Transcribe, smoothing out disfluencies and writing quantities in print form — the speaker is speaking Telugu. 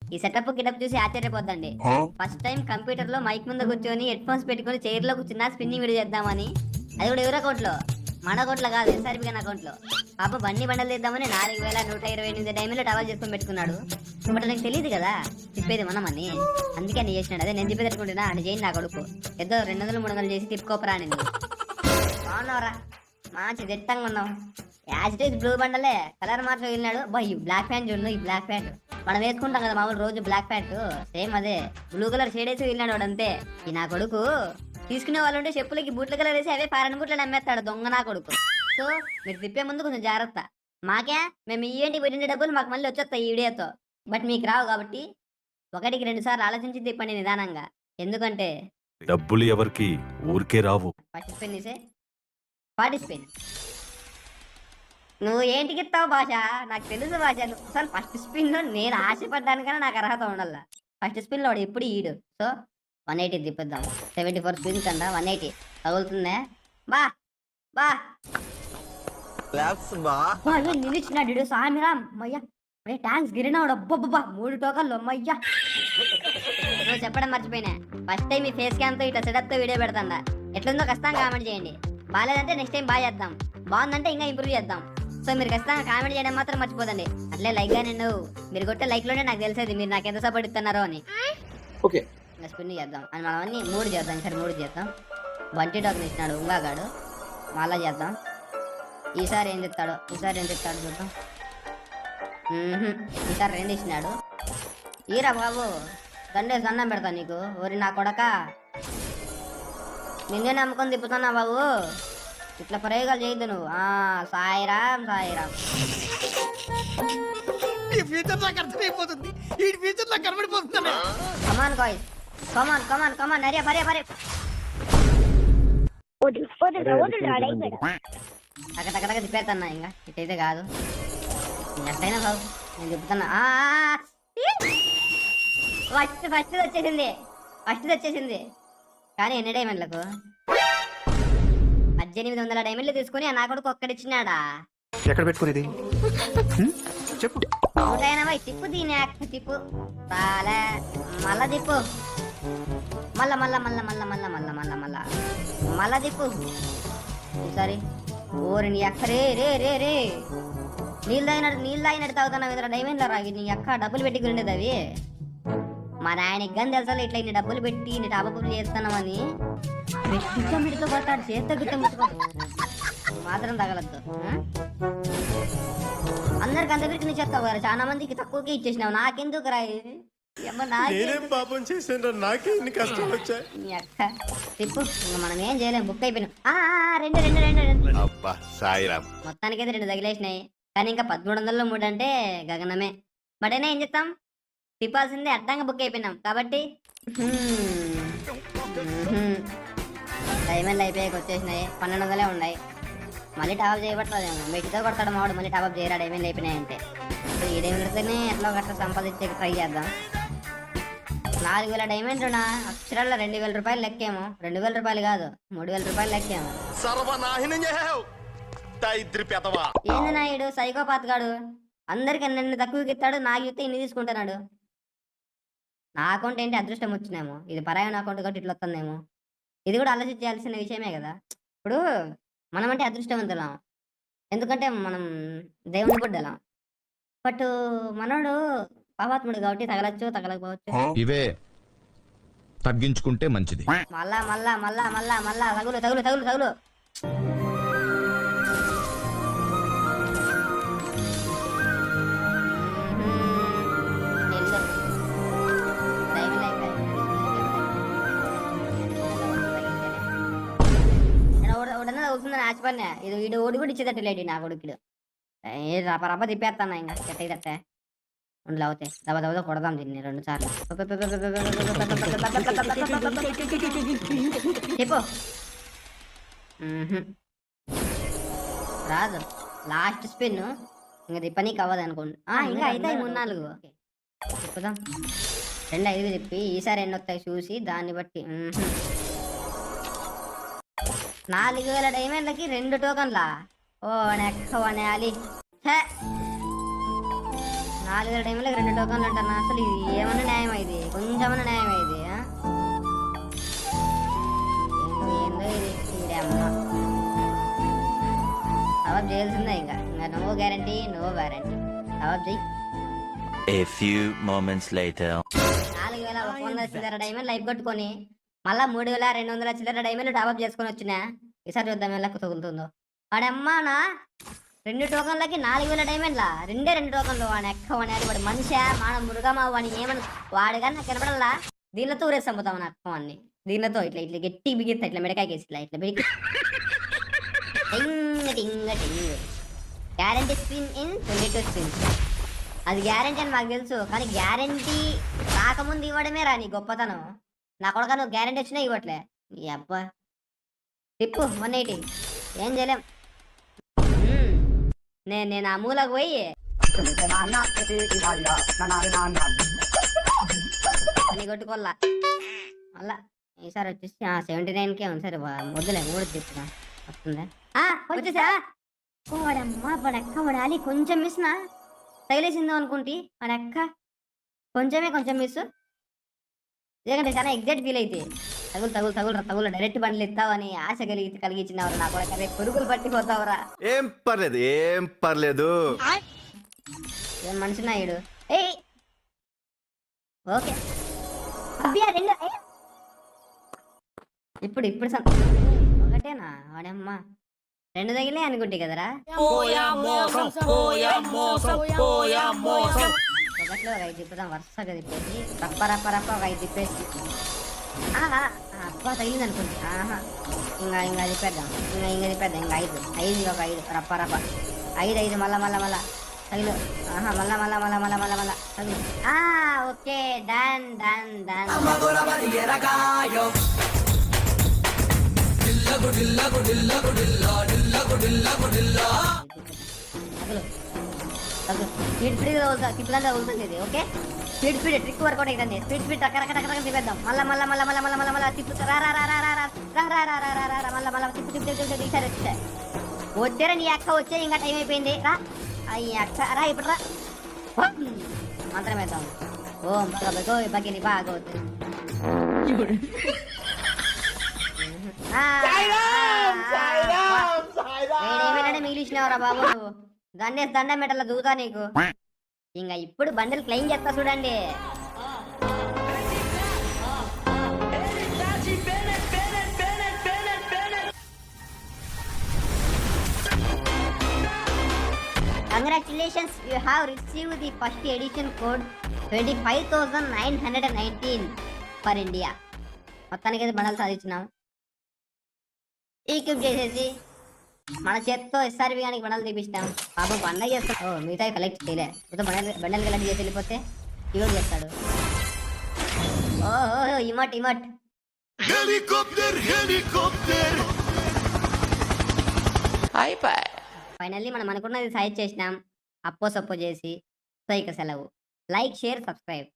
ఈ సెటప్ గిటప్ చూసి ఆశ్చర్యపోద్దండి. ఫస్ట్ టైం కంప్యూటర్ లో మైక్ ముందు కూర్చొని హెడ్ ఫోన్స్ పెట్టుకుని చైర్ లో కూర్చున్నా స్పిన్నింగ్ వీడియో చేద్దామని. అది కూడా ఎవరి అకౌంట్ లో, మన అకౌంట్ లో కాదు, ఎస్ఆర్పి అకౌంట్ లో. పాప బండలు తీద్దామని 4128 డైమండ్లు టవల్ చేసుకొని పెట్టుకున్నాడు. బట్ నాకు తెలియదు కదా తిప్పేది మనమని, అందుకే అని చేసినాడు. అదే నేను తిప్పి పెట్టుకుంటున్నా అని చేయండి నా కొడుకు. ఏదో 200 300 చేసి తిప్పుకోపరా అని. బాగున్నావురా, మంచి దిట్టంగా ఉన్నావు. యాజ్ బ్లూ బండలే కలర్ మార్చి వెళ్ళినాడు. బా ఈ బ్లాక్ ప్యాంట్ చూడు, ఈ బ్లాక్ ప్యాంట్ మనం వేసుకుంటాం కదా మామూలు రోజు బ్లాక్ ప్యాంట్, సేమ్ అదే బ్లూ కలర్ షేడ్ వేసి వెళ్ళినాడు వాడు అంతే. ఈ నా కొడుకు తీసుకునే వాళ్ళు ఉంటే చెప్పులకి బూట్ల కలర్ వేసి అవే ఫారెన్ బూట్లు అమ్మేస్తాడు దొంగ నా కొడుకు. సో మీరు తిప్పే ముందు కొంచెం జాగ్రత్త. మాకే మేము ఏంటి పెట్టిన డబ్బులు మాకు మళ్ళీ వచ్చేస్తాయి ఈ వీడియోతో, బట్ మీకు రావు కాబట్టి 1కి 2 సార్లు ఆలోచించి తిప్పండి నిదానంగా. ఎందుకంటే డబ్బులు ఎవరికి ఊరికే రావు. ఫస్ట్ స్పెన్ తీసే పార్టిసిపేట్. నువ్వు ఏంటికి ఇస్తావు భాష, నాకు తెలుసు భాష. నువ్వు అసలు ఫస్ట్ స్పిన్ లో నేను ఆశపడ్డానికన్నా నాకు అర్హత ఉండాల. ఫస్ట్ స్పిన్ లో వాడు ఎప్పుడు ఈడు. సో 180 తిప్పిద్దాం. 74 స్పిన్స్ అంట, 180 తగులుతుందే. బా బా నిలిచినాడు సామిరా మయ్యా. ట్యాంక్స్ గిరినాడు అబ్బబ్బా 3 టోకన్లు అమ్మయ్యా. నువ్వు చెప్పడం మర్చిపోయినా, ఫస్ట్ టైం ఈ ఫేస్ క్యామ్ తో ఇట్లా సెటప్ తో వీడియో పెడతాండా. ఎట్లుందో ఖచ్చితంగా కామెంట్ చేయండి. బాగాలేదంటే నెక్స్ట్ టైం బాగా చేద్దాం, బాగుందంటే ఇంకా ఇంప్రూవ్ చేద్దాం. సో మీరు ఖచ్చితంగా కామెంట్ చేయడం మాత్రం మర్చిపోదండి. అట్లే లైక్ గా నేను మీరు కొట్టే లైక్ లోనే నాకు తెలిసేది మీరు నాకు ఎంత సపోర్ట్ ఇస్తున్నారో అని. ఓకే స్పిన్ చేద్దాం అని మనం అన్ని 3 చేద్దాం. ఈసారి 3 చేద్దాం. బంటి టాక్ ఇచ్చినాడు ఉంగాగాడు, మళ్ళా చేద్దాం. ఈసారి ఏం చెప్తాడు చూద్దాం. ఈసారి 2 ఇచ్చినాడు. ఈరా బాబు దండేసి అన్నం పెడతా నీకు. ఓరి నా కొడక, నిన్నే నమ్ముకొని తిప్పుతున్నా బాబు, ఇట్లా ప్రయోగాలు చేయొద్దు నువ్వు. సాయిరామ్ సాయిరామ్. కమాన్ గాయ్స్, కమాన్ కమాన్ కమాన్, అరే బరే బరే. తగ్గ తిప్పేస్తున్నా. ఇంకా ఇటైతే కాదు, ఎట్టయినా బాబు నేను తిప్పుతున్నా. ఫస్ట్ వచ్చేసింది. కానీ ఎన్ని డైమండ్లకు? 1800 డైమండ్లు తీసుకుని నా కొడుకు ఒక్కడిచ్చినాడా? ఎక్కడ పెట్టుకునేది చెప్పు. 180 తిప్పు, దీని తిప్పు రాలే. మళ్ళా తిప్పు, మళ్ళా తిప్పు. ఈసారి ఓరి అక్క రే రే రే రే నీళ్ళు తాగినట్టు తాగుతున్నావు ఇతర డైమండ్లో రాగి. నీ అక్క డబ్బులు పెట్టి ఉండేది అవి. మా నాయనకి కానీ తెలుసా ఇట్లా ఇన్ని డబ్బులు పెట్టి ఇన్ని టాపప్పులు చేస్తున్నామని. మిడితో పడతాడు, చేత్తో గిట్ట మాత్రం తగలద్దు. అందరికి అంత పెట్టి చేస్తావు కదా, చాలా మందికి తక్కువకే ఇచ్చేసినావు. నాకెందుకు రాయి తిప్పు. మనం ఏం చేయలేం, బుక్ అయిపోయినాం. 2 మొత్తానికైతే 2 తగిలేసినాయి. కానీ ఇంకా 1300లో 3 అంటే గగనమే. బట్ అయినా ఏం చేస్తాం, తిప్పాల్సిందే. అడ్డంగా బుక్ అయిపోయినాం కాబట్టి. డైమండ్లు అయిపోయాక వచ్చేసినాయి. 1200లే ఉన్నాయి. మళ్ళీ టాప్ చేయబట్టలేదేమో, మెట్టితో కొడతాడు మావాడు. మళ్ళీ టాప్ చేయరా డైమండ్లు అయిపోయినాయంటే. ఈ డైమండ్లతోనే ఎట్లా గట్లా సంపాదించే ట్రై చేద్దాం. 4000 డైమండ్లునా అక్షరాల్లో 2000 రూపాయలు లెక్కేమో. 2000 రూపాయలు కాదు, 3000 రూపాయలు లెక్కేమో. ఏంది నాయుడు సైకోపాత్ గాడు, అందరికి అన్ని తక్కువకి ఇస్తాడు, నాకు ఇస్తే ఇన్ని తీసుకుంటున్నాడు. నా అకౌంట్ ఏంటి అదృష్టం వచ్చినేమో, ఇది పరాయణ అకౌంట్ కాబట్టి ఇట్లా వస్తుందేమో. ఇది కూడా ఆలోచించాల్సిన విషయమే కదా. ఇప్పుడు మనం అంటే అదృష్టవంతులం, ఎందుకంటే మనం దేవుని బిడ్డలం. బట్ మనోడు పాపాత్ముడు కాబట్టి తగలచ్చు తగలకపోవచ్చు. ఇవే తగ్గించుకుంటే మంచిది. మళ్ళా మళ్ళా మళ్ళా మళ్ళా మళ్ళా తగులు తగులు తగులు తగులు. అవుతుందని ఆశపడినా. ఇది వీడు ఓడి కూడా ఇచ్చేటట్టు నా కొడుకుడు. రప్ప తిప్పేస్తాను ఇంకా చెట్ట ఉండలు అవుతాయి. దబ కొడదాం దీన్ని 2 సార్లు. చెప్పు రాదు. లాస్ట్ స్పిన్ ఇంకా తిప్పనీకి అవ్వదు అనుకోండి. ఇంకా అయితే 3-4 తిప్పుదాం. 2-5 తిప్పి ఈసారి ఎన్ని వస్తాయి చూసి దాన్ని బట్టి. 4000 డైమండ్లకి 2 టోకన్లా. ఓ నెక్క వనాలి. 4 టైంలో 2 టోకన్లు ఉంటాను. అసలు ఇది ఏమన్నా న్యాయం ఇది? కొంచెమన్నా న్యాయం ఇది? ఏందో ఇది అమ్మ సవాబ్ చేయాల్సిందే. ఇంకా నో గ్యారంటీ, నో వారంటీ. సవాబ్ చెయ్యి. A few moments later. 4100 చిల్లర డైమండ్ లైఫ్ కొట్టుకొని మళ్ళా 3200 చిల్లర డైమండ్ టాప్అప్ చేసుకొని వచ్చినా. ఈసారి చూద్దాం ఎలా తగులుతుందో. వాడమ్మానా 2 టోకన్లకి 4000 డైమండ్లా? 2 టోకన్లు. వాడు ఎక్క వాడి వాడు మనిషా మన మృగమా వాడిని ఏమని వాడుగా నాకు కనపడల్లా. దీనితో ఊరేసి చంపుతాం నా అక్క వాడిని. దీనితో ఇట్లా ఇట్లా గట్టి బిగిస్తా, ఇట్లా మెడకాయ కేసి ఇట్లా ఇట్లా బిగి గ్యారంటీ స్పిన్ ఇన్ 22 స్పిన్స్. అది గ్యారంటీ అని మాకు తెలుసు, కానీ గ్యారంటీ రాకముందు ఇవ్వడమే రా నీ గొప్పతనం. నా కొడుక నువ్వు గ్యారంటీ వచ్చినా ఇవ్వట్లే. ఈ అబ్బా టిప్పు 180 ఏం చేయలేం. నేను ఆ మూలకు పోయి అని కొట్టుకోల్లా. మళ్ళా ఈసారి వచ్చేసి 79K ఉంది. సరే వద్దులే 3 చెప్తున్నా వస్తుందా వచ్చేసా. వాడమ్మా వాడెక్క వాడాలి కొంచెం మిస్నా తగిలేసిందో అనుకుంటే వాడెక్క కొంచెం మిస్. ఎందుకంటే చాలా ఎగ్జాక్ట్ ఫీల్ అయితే తగులు డైరెక్ట్ బండ్లు ఇస్తావని ఆశ కలిగించినవరా నా కూడా రేపు పురుగులు పట్టిపోతావరా. ఏం పర్లేదు ఏం మనిషి నాయుడు. ఏ ఓకే అబ్బియా 2 ఇప్పుడు ఒకటేనా? వాడమ్మా 2 తగిలే అనుకుంటే కదరా. ఒకట్లో 5 తిప్పుదాం వరుసగా తిప్పేసి రప్ప ఒక 5 తిప్పేసి అబ్బా తగిలింది అనుకుంటే ఇంకా తిప్పేద్దాం. ఇంకా తిప్పేద్దాం. ఇంకా 5 ఒక 5 రప్ప 5 మళ్ళా తగిలి మళ్ళా తగిలి. Okay done. స్పీడ్ తిప్పుదంతా తగులుతుంది ఇది. ఓకే స్పీడ్ ట్రిక్ వర్కౌట్ అవుతుంది. స్పీడ్ టక్క తిప్పేద్దాం. మళ్ళా తిప్పు మళ్ళా తిప్పు ఈసారి వచ్చేసాయి. వచ్చారా నీ అక్క వచ్చే ఇంకా టైం అయిపోయింది. రా ఈ అక్క రా ఇప్పుడు రా మంత్రం వేద్దాం. ఓం బగిని బాగా అవుతుంది. మిగిలిచ్చినవరా బాబు నువ్వు. దండం మెటల దూతా నీకు. ఇంకా ఇప్పుడు బండిల్ క్లెయిమ్ చేస్తా చూడండి. Congratulations, you have received the first edition code 25,919 for India. మొత్తానికి అయితే బండలు సాధించినాం. ఈక్విప్ చేసేసి మన చేత్తో ఎస్ఆర్బి కానీ బండలు తీపిస్తాం. పాపం పండగ చేస్తాం. మిగతా కలెక్ట్ చేయలే. మొత్తం బండలు కలెక్ట్ చేసి వెళ్ళిపోతే ఇవ్వడు చేస్తాడు. ఓహో ఇమట్ ఫైనల్లీ మనం అనుకున్నది సైజ్ చేసినాం. అప్పో సప్పో చేసి సో ఇక సెలవు. Like share subscribe.